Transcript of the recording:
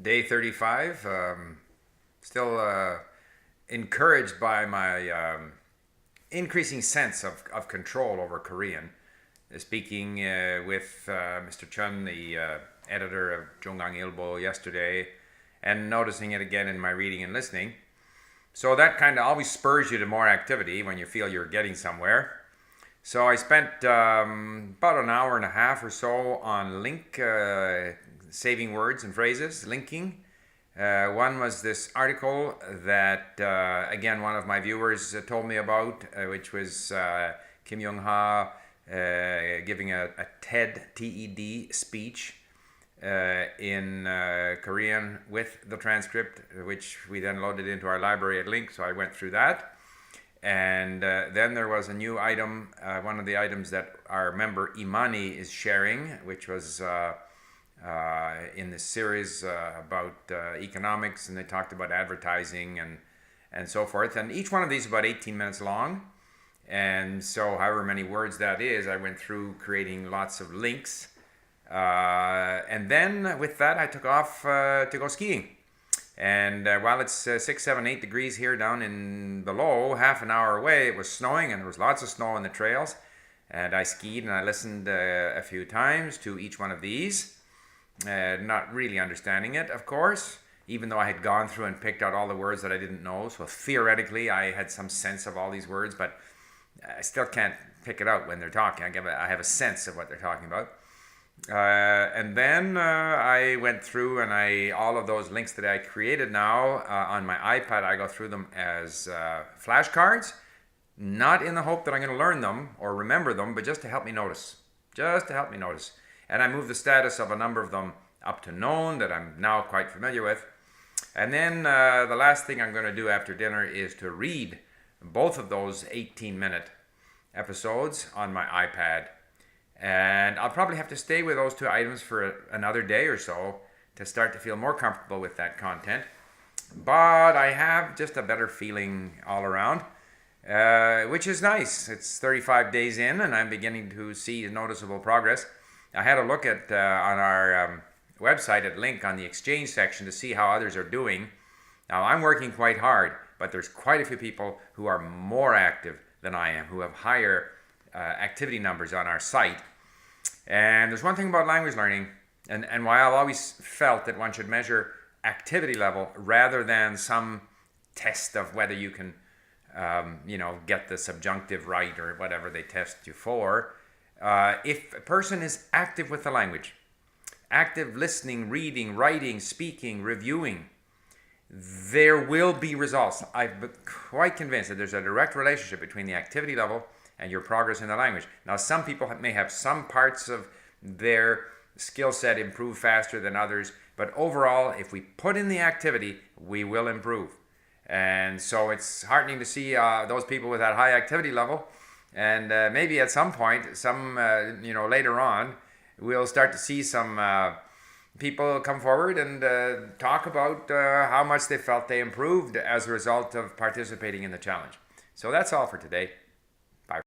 Day 35. Still encouraged by my increasing sense of control over Korean. Speaking with Mr. Chun, the editor of Jonggang Ilbo, yesterday, and noticing it again in my reading and listening. So that kind of always spurs you to more activity when you feel you're getting somewhere. So I spent about an hour and a half or so on saving words and phrases, linking. One was this article that, again, one of my viewers told me about, which was Kim Young-ha giving a TED, T-E-D, speech in Korean with the transcript, which we then loaded into our library at Link, so I went through that. And then there was a new item, one of the items that our member Imani is sharing, which was in this series about economics, and they talked about advertising and so forth. And each one of these is about 18 minutes long. And so however many words that is, I went through creating lots of links. And then with that, I took off to go skiing. And while it's 6, 7, 8 degrees here down in below, half an hour away, it was snowing, and there was lots of snow on the trails. And I skied and I listened a few times to each one of these. Not really understanding it, of course, even though I had gone through and picked out all the words that I didn't know. So theoretically, I had some sense of all these words, but I still can't pick it out when they're talking. I have a sense of what they're talking about. And then I went through and all of those links that I created now on my iPad, I go through them as flashcards, not in the hope that I'm going to learn them or remember them, but just to help me notice. And I moved the status of a number of them up to known that I'm now quite familiar with. And then the last thing I'm going to do after dinner is to read both of those 18-minute episodes on my iPad. And I'll probably have to stay with those two items for another day or so to start to feel more comfortable with that content. But I have just a better feeling all around, which is nice. It's 35 days in, and I'm beginning to see noticeable progress. I had a look at on our website at Link on the exchange section to see how others are doing. Now, I'm working quite hard, but there's quite a few people who are more active than I am, who have higher activity numbers on our site. And there's one thing about language learning, and why I've always felt that one should measure activity level rather than some test of whether you can, get the subjunctive right or whatever they test you for. If a person is active with the language, active listening, reading, writing, speaking, reviewing, there will be results. I'm quite convinced that there's a direct relationship between the activity level and your progress in the language. Now, some people may have some parts of their skill set improve faster than others, but overall, if we put in the activity, we will improve. And so it's heartening to see those people with that high activity level. And maybe at some point, later on, we'll start to see some people come forward and talk about how much they felt they improved as a result of participating in the challenge. So that's all for today.